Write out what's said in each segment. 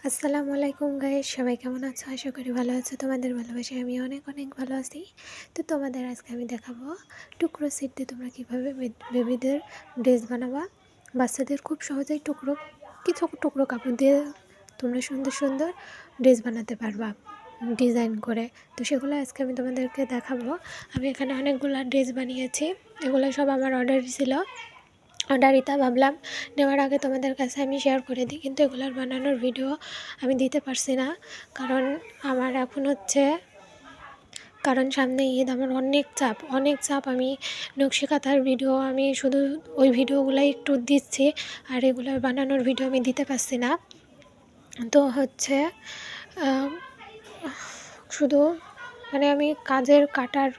আসসালামু আলাইকুম গাইস, সবাই কেমন আছো? আশা করি ভালো আছো। তোমাদের ভালোবাসায় আমি অনেক অনেক ভালো আছি। তো তোমাদের আজকে আমি দেখাবো টুকরো সিট দিয়ে তোমরা কীভাবে বেবিদের ড্রেস বানাবা। বাচ্চাদের খুব সহজেই কিছু টুকরো কাপড় দিয়ে তোমরা সুন্দর সুন্দর ড্রেস বানাতে পারবা ডিজাইন করে। তো সেগুলো আজকে আমি তোমাদেরকে দেখাবো। আমি এখানে অনেকগুলো ড্রেস বানিয়েছি, এগুলো সব আমার অর্ডার ছিল। অর্ডারিতা ভাবলাম নেওয়ার আগে তোমাদের কাছে আমি শেয়ার করে দিই, কিন্তু এগুলোর বানানোর ভিডিও আমি দিতে পারছি না, কারণ আমার এখন কারণ সামনে ঈদ, আমার অনেক চাপ। আমি নকশি কাঁথার ভিডিও আমি শুধু ওই ভিডিওগুলাই একটু দিচ্ছি, আর এগুলোর বানানোর ভিডিও আমি দিতে পারছি না। তো শুধু আমি কাটার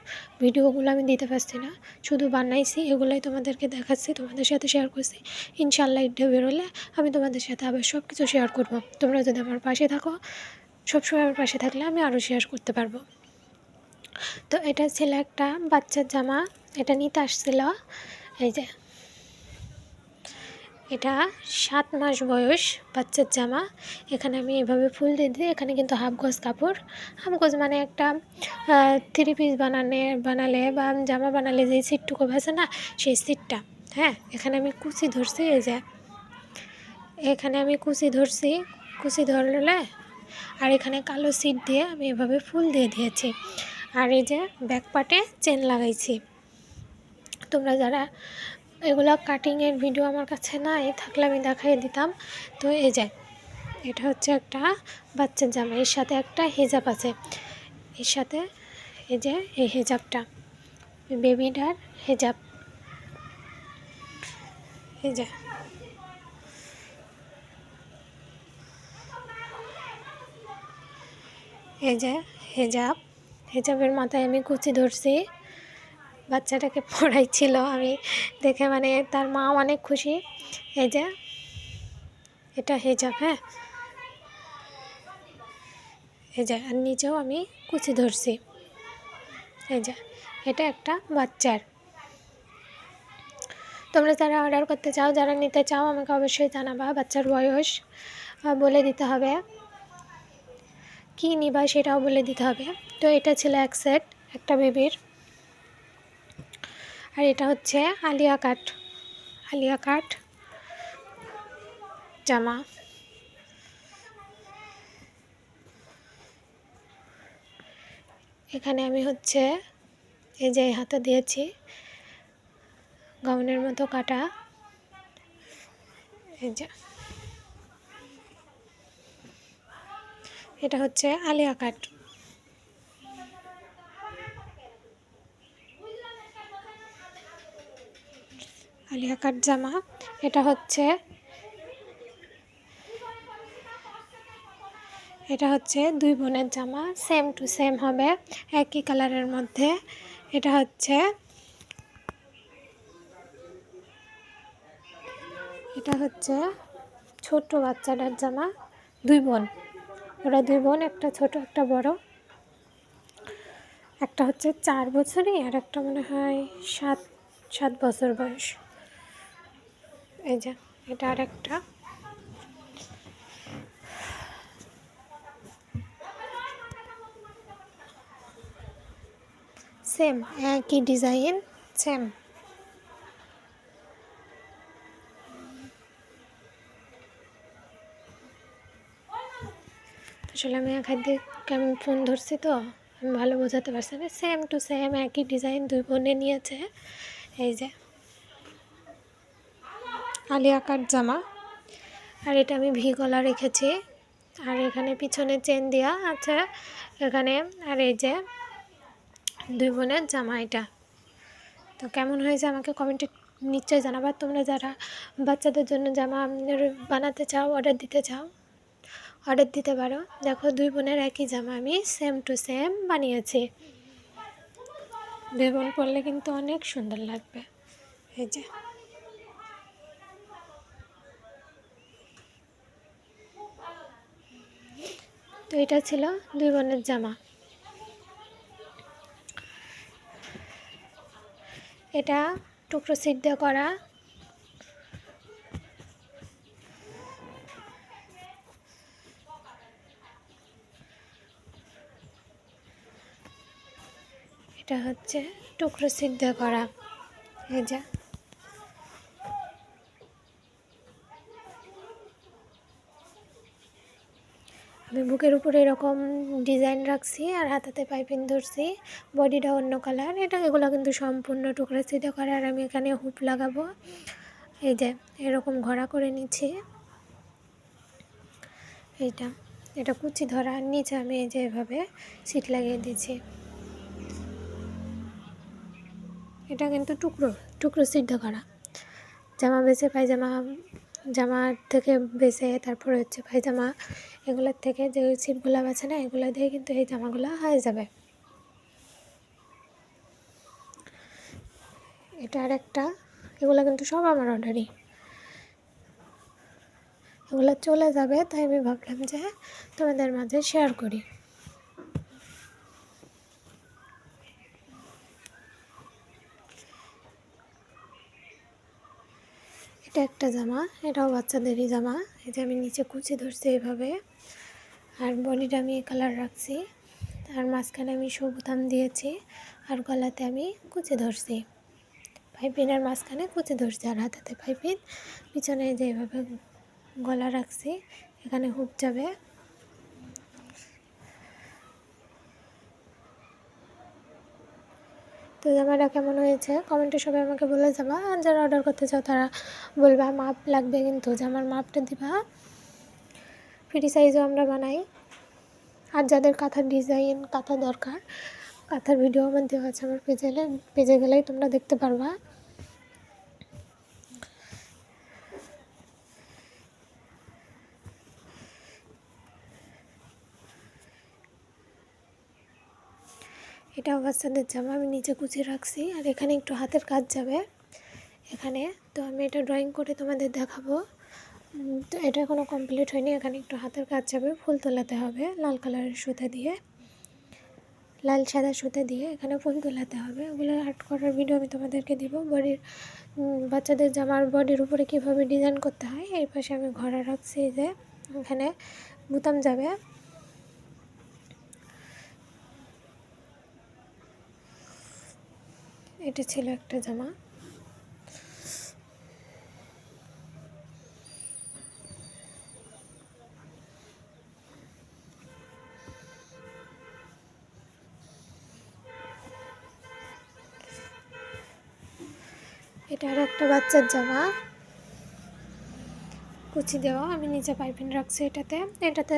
ভিডিওগুলো আমি দিতে পারছি না, শুধু বানাইছি এগুলাই তোমাদেরকে দেখাচ্ছি, তোমাদের সাথে শেয়ার করছি। ইনশাল্লাহ ঈদটা বেরোলে আমি তোমাদের সাথে আবার সব কিছু শেয়ার করব। তোমরা যদি আমার পাশে থাকো, সবসময় আমার পাশে থাকলে আমি আরও শেয়ার করতে পারবো। তো এটা ছিল একটা বাচ্চার জামা, এটা নিতে আসছিল। এই যে এটা 7 মাস বয়স বাচ্চার জামা। এখানে আমি এভাবে ফুল দিয়ে দিই। এখানে কিন্তু হাফ গজ কাপড়, হাফ গজ মানে একটা 3 পিস বানালে বা জামা বানালে যে সিটটুকু ভাসে না, সেই সিটটা। হ্যাঁ, এখানে আমি কুচি ধরছি। এই যে এখানে আমি কুচি ধরলে, আর এখানে কালো সিট দিয়ে আমি এভাবে ফুল দিয়ে দিয়েছি। আর এই যে ব্যাক পার্টে চেন লাগাইছি। তোমরা যারা এগুলো কাটিংয়ের ভিডিও আমার কাছে নাই থাকলে আমি দেখাই দিতাম। তো এই যে এটা হচ্ছে একটা বাচ্চার জামা, এর সাথে একটা হিজাব আছে। এর সাথে এই যে এই হিজাবটা বেবিটার হিজাব। এই যে হিজাবের মাথায় আমি কুচি ধরছি। বাচ্চাটাকে পড়াইছিল, আমি দেখে তার মা অনেক খুশি। এই যে এটা হিজাব। হ্যাঁ, এই যে আর নিচেও আমি কুচি ধরছি। এই যে এটা একটা বাচ্চার। তোমরা যারা অর্ডার করতে চাও, যারা নিতে চাও, আমাকে অবশ্যই জানাবা। বাচ্চার বয়স বলে দিতে হবে, কী নিবা সেটাও বলে দিতে হবে। তো এটা ছিল এক সেট, একটা বেবির। আর এটা হচ্ছে আলিয়া কাট জামা। এখানে আমি এই যে হাতে দিয়েছি গাউনের মতো কাটা। এই যে এটা হচ্ছে আলিয়া কাট। জামা। এটা হচ্ছে 2 বোনের জামা, সেম টু সেম হবে, একই কালারের মধ্যে। এটা হচ্ছে ছোট বাচ্চাটার জামা, 2 বোন। ওরা 2 বোন, একটা ছোট একটা বড়। একটা হচ্ছে 4 বছরই, আর একটা মনে হয় 7 বছর বয়স। এই যে এটা আর একটা। সেম একই ডিজাইন, সেম। আসলে আমি এক হাত দিয়ে ফোন ধরছি, তো আমি ভালো বোঝাতে পারছি না। সেম টু সেম একই ডিজাইন, 2 বোনে নিয়েছে। এই যে আলিয়া কাট জামা। আর এটা আমি ভি গলা রেখেছি, আর এখানে পিছনে চেন দেওয়া আছে এখানে। আর এই যে 2 বোনের জামা এটা। তো কেমন হয়েছে আমাকে কমেন্টে নিশ্চয়ই জানাবা। তোমরা যারা বাচ্চাদের জন্য জামা বানাতে চাও, অর্ডার দিতে পারো। দেখো 2 বোনের একই জামা আমি সেম টু সেম বানিয়েছি। 2 বোন পরলে কিন্তু অনেক সুন্দর লাগবে। এই যে তো এটা ছিল 2 বোনের জামা। এটা টুকরো সিট দিয়ে করা। এটা হচ্ছে টুকরো সিদ্ধ করা। এই যে আমি বুকের উপরে এরকম ডিজাইন রাখছি আর হাতাতে পাইপিং ধরছি, বডিটা অন্য কালার। এগুলো কিন্তু সম্পূর্ণ টুকরো সিদ্ধ করা। আর আমি এখানে হুপ লাগাবো। এই যে এরকম ঘোরা করে নিচ্ছি। এটা কুচি ধরার নিচে আমি এই যে এভাবে সিট লাগিয়ে দিচ্ছি। এটা কিন্তু টুকরো সিদ্ধ করা। জামা বেছে জামা থেকে বেছে তারপরে হচ্ছে পায়জামা, এগুলোর থেকে যে সিটগুলো আছে না, এগুলো দিয়ে কিন্তু এই জামাগুলো হয়ে যাবে। এটা আর একটা, এগুলো কিন্তু সব আমার অর্ডারই, এগুলো চলে যাবে, তাই আমি ভাবলাম যে তোমাদের মাঝে শেয়ার করি। এটা একটা জামা, এটাও বাচ্চাদেরই জামা। এই যে আমি নিচে কুচি ধরছি এইভাবে, আর বডিটা আমি কালার রাখছি, আর মাঝখানে আমি বোতাম দিয়েছি, আর গলাতে আমি কুচি ধরছি, পাইপিনের মাঝখানে কুচি ধরছি, আর হাতাতে পাইপিন, পিছনে যে এভাবে গলা রাখছি, এখানে হুক যাবে। তো জামাটা কেমন হয়েছে কমেন্টে সবাই আমাকে বলে যাবা। আর যারা অর্ডার করতে চাও তারা বলবা, মাপ লাগবে কিন্তু জামার মাপটা দিবা, ফ্রি সাইজও আমরা বানাই। আর যাদের কাঁথার ডিজাইন কাঁথা দরকার, কাঁথার ভিডিও আমার দেওয়া আছে আমার পেজে গেলেই তোমরা দেখতে পারবা। এটাও বাচ্চাদের জামা, আমি নিচে কুচি রাখছি, আর এখানে একটু হাতের কাজ যাবে এখানে। তো আমি এটা ড্রয়িং করে তোমাদের দেখাবো। তো এটা এখনও কমপ্লিট হয়নি, এখানে একটু হাতের কাজ যাবে, ফুল তোলাতে হবে লাল কালারের সুতা দিয়ে, লাল সাদা সুতা দিয়ে এখানে ফুল তোলাতে হবে। ওগুলো আর্ট করার ভিডিও আমি তোমাদেরকে দিব। বাচ্চাদের জামার বডির উপরে কীভাবে ডিজাইন করতে হয়, এই পাশে আমি ঘোরা রাখছি যে এখানে বোতাম যাবে। এটা ছিল একটা জামা। এটা আর একটা বাচ্চার জামা, কুচি দেওয়া, আমি নিচে পাইপিং রাখছি। এটাতে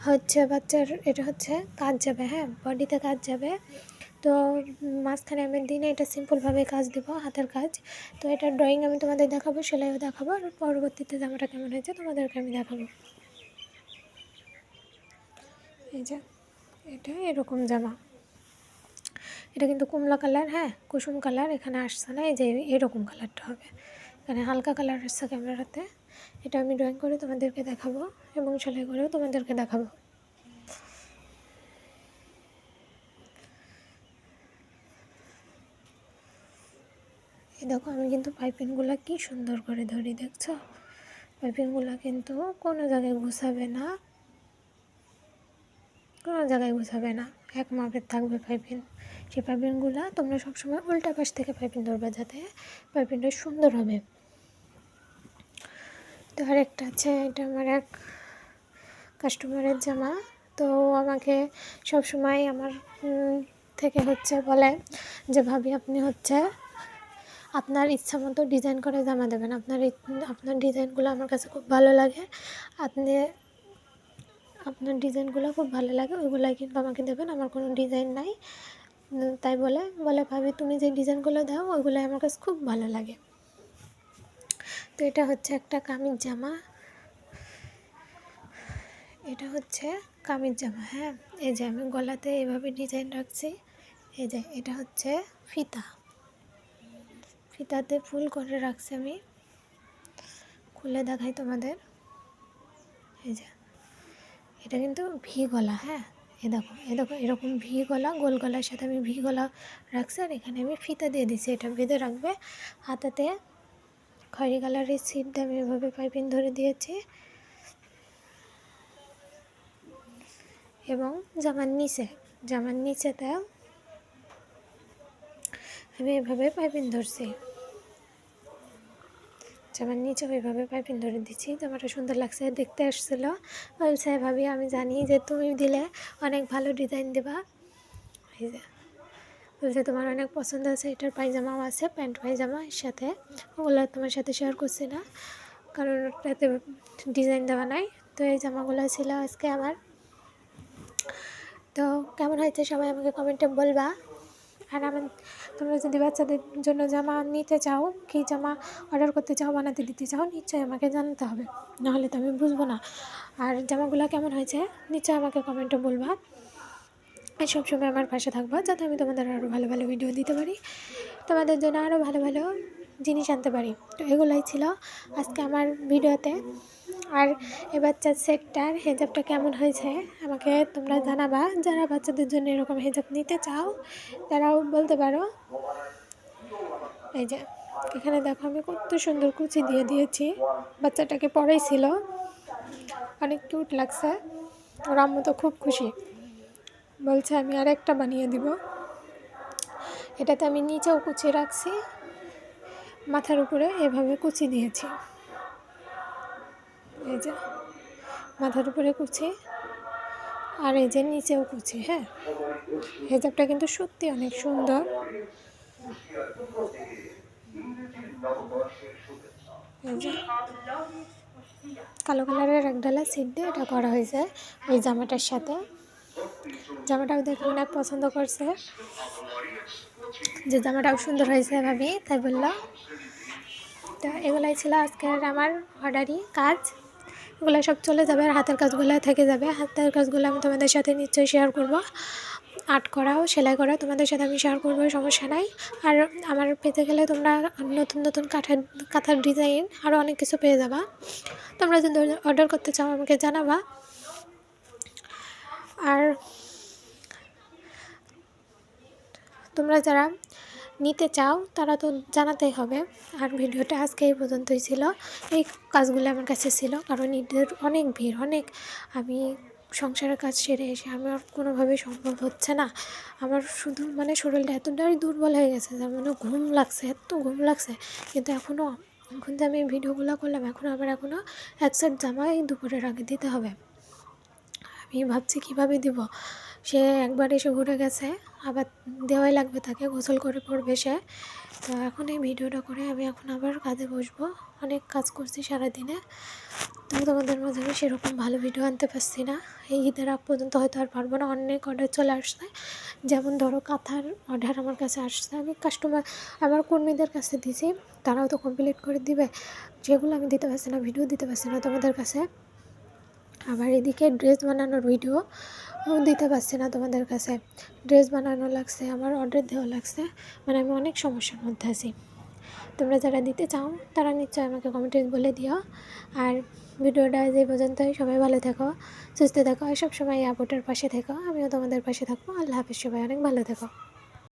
হচ্ছে বাচ্চার, এটা হচ্ছে কাজ যাবে, হ্যাঁ বডিতে কাজ যাবে। তো মাঝখানে আমি দিনে এটা সিম্পলভাবে কাজ দেব, হাতের কাজ। তো এটা ড্রয়িং আমি তোমাদের দেখাবো, সেলাইও দেখাবো, আর পরবর্তীতে জামাটা কেমন হয়েছে তোমাদেরকে আমি দেখাবো। এই যে এটা এরকম জামা, এটা কিন্তু কমলা কালার, হ্যাঁ কুসুম কালার এখানে আসছে না, এই যে এরকম কালারটা হবে, এখানে হালকা কালার আসছে ক্যামেরাতে। এটা আমি ড্রয়িং করে তোমাদেরকে দেখাবো এবং সেলাই করেও তোমাদেরকে দেখাবো। এই দেখো আমি কিন্তু পাইপিংগুলো কি সুন্দর করে ধরি, দেখছো পাইপিংগুলো কিন্তু কোনো জায়গায় ঘুষাবে না, কোনো জায়গায় ঘুষাবে না, এক মাপের থাকবে পাইপিং। সেই পাইপিংগুলো তোমরা সবসময় উল্টা পাশ থেকে পাইপিং ধরবে, যাতে পাইপিংটা সুন্দর হবে। তো আরেকটা আছে, এটা আমার এক কাস্টমারের জামা। তো আমাকে সবসময় আমার থেকে হচ্ছে বলে যে ভাবি আপনি হচ্ছে আপনার ইচ্ছা মতো ডিজাইন করে জামা দেবেন, আপনার ডিজাইনগুলো আমার কাছে খুব ভালো লাগে, আপনার ডিজাইনগুলো খুব ভালো লাগে, ওইগুলাই কিন্তু আমাকে দেবেন, আমার কোনো ডিজাইন নাই। তাই বলে ভাবি তুমি যে ডিজাইনগুলো দাও ওইগুলোই আমার কাছে খুব ভালো লাগে। তো এটা হচ্ছে একটা কামিজ জামা, এটা হচ্ছে কামিজ জামা, হ্যাঁ এই যে আমি গলাতে এভাবে ডিজাইন রাখছি। এই যে এটা হচ্ছে ফিতাতে ফুল করে রাখছি, আমি খুলে দেখাই তোমাদের। এই যে এটা কিন্তু ভি গলা, হ্যাঁ এ দেখো এরকম ভি গলা, গোল গলার সাথে আমি ভি গলা রাখছি, আর এখানে আমি ফিতা দিয়ে দিচ্ছি, এটা বেঁধে রাখবে। হাতাতে খয়েরি কালারের সিট দিয়ে আমি এভাবে পাইপিং ধরে দিয়েছি, এবং জামার নিচেতে আমি এভাবে পাইপিং ধরছি, জামার নিচে ওইভাবে পাইপিং ধরে দিচ্ছি। জামাটা সুন্দর লাগছে, দেখতে আসছিলো, বলছে ভাবি আমি জানি যে তুমি দিলে অনেক ভালো ডিজাইন দেবা, এই যে বলছে তোমার অনেক পছন্দ আছে। এটার পায়জামাও আছে, প্যান্ট পায়জামা এর সাথে, ওগুলো তোমার সাথে শেয়ার করছি না কারণ ওটাতে ডিজাইন দেওয়া নাই। তো এই জামাগুলো ছিল আজকে আমার। তো কেমন হয়েছে সবাই আমাকে কমেন্টে বলবা। আর তোমরা যদি বাচ্চাদের জন্য জামা নিতে চাও, কি জামা অর্ডার করতে চাও, বানাতে দিতে চাও, নিশ্চয়ই আমাকে জানাতে হবে, নাহলে তো আমি বুঝবো না। আর জামাগুলো কেমন হয়েছে নিশ্চয়ই আমাকে কমেন্টে বলবা। আর সবসময় আমার পাশে থাকবা, যাতে আমি তোমাদের আরও ভালো ভালো ভিডিও দিতে পারি, তোমাদের জন্য আরও ভালো ভালো জিনিস আনতে পারি। তো এগুলোই ছিল আজকে আমার ভিডিওতে। আর এই বাচ্চার সেটটার হেজাবটা কেমন হয়েছে আমাকে তোমরা জানাবা। যারা বাচ্চাদের জন্য এরকম হেজাব নিতে চাও তারাও বলতে পারো। এই যে এখানে দেখো আমি কত সুন্দর কুচি দিয়ে দিয়েছি, বাচ্চাটাকে পড়াইছিল, অনেক কিউট লাগছে। ওর আম্মু তো খুব খুশি, বলছে আমি আর একটা বানিয়ে দিব। এটাতে আমি নিচেও কুচি রাখছি, মাথার উপরে এভাবে কুচি দিয়েছি, এই যে মাথার উপরে কুচি, আর এই যে নিচেও কুচি। হ্যাঁ, হেজাবটা কিন্তু সত্যি অনেক সুন্দর। এই যে কালো কালারের এক ডালা সিট দিয়ে এটা করা হয়েছে ওই জামাটার সাথে। জামাটাও দেখে অনেক পছন্দ করছে, যে জামাটাও সুন্দর হয়েছে ভাবি, তাই বললো। তো এগুলাই ছিল আজকের আমার অর্ডারি কাজ। এগুলো সব চলে যাবে, আর হাতের কাজগুলো থেকে যাবে। হাতের কাজগুলো আমি তোমাদের সাথে নিশ্চয়ই শেয়ার করব। আর্ট করাও, সেলাই করা তোমাদের সাথে আমি শেয়ার করবো, সমস্যা নাই। আর আমার পেতে গেলে তোমরা নতুন নতুন কাঁথার ডিজাইন আরও অনেক কিছু পেয়ে যাবা। তোমরা যদি অর্ডার করতে চাও আমাকে জানাবা। আর তোমরা যারা নিতে চাও তারা তো জানাতেই হবে। আর ভিডিওটা আজকে এই পর্যন্তই ছিল। এই কাজগুলো আমার কাছে ছিল কারণ ঈদের অনেক ভিড়, অনেক, আমি সংসারের কাজ সেরে এসে আমার কোনোভাবেই সম্ভব হচ্ছে না। আমার শুধু মানে শরীরটা এতটাই দুর্বল হয়ে গেছে, যার মানে ঘুম লাগছে, এত ঘুম লাগছে। কিন্তু এখন যে আমি ভিডিওগুলো করলাম, এখনও এক সেট জামাই দুপুরের আগে দিতে হবে। আমি ভাবছি কীভাবে দিব। সে একবার এসে ঘুরে গেছে, আবার দেওয়াই লাগবে তাকে, গোসল করে পড়বে সে। তো এখন এই ভিডিওটা করে আমি এখন আবার কাজে বসবো। অনেক কাজ করছি সারাদিনে, তো তোমাদের মাঝে আমি সেরকম ভালো ভিডিও আনতে পারছি না। এই ঈদের আগ পর্যন্ত হয়তো আর পারবো না। অনেক অর্ডার চলে আসছে, যেমন ধরো কাঁথার অর্ডার আমার কাছে আসছে, আমি আমার কর্মীদের কাছে দিয়েছি, তারাও তো কমপ্লিট করে দিবে। যেগুলো আমি দিতে পারছি না, ভিডিও দিতে পারছি না তোমাদের কাছে। আবার এদিকে ড্রেস বানানোর ভিডিও দিতে পারছি না তোমাদের কাছে। ড্রেস বানানো লাগছে, আমার অর্ডার দেওয়া লাগছে, মানে আমি অনেক সমস্যার মধ্যে আছি। তোমরা যারা দিতে চাও তারা নিশ্চয়ই আমাকে কমেন্টে বলে দিও। আর ভিডিওটা যে পর্যন্তই, সবাই ভালো থেকো, সুস্থ থেকো, আর সবসময় আপুটার পাশে থেকো। আমিও তোমাদের পাশে থাকবো। আল্লাহ হাফিজ, সবাই অনেক ভালো থেকো।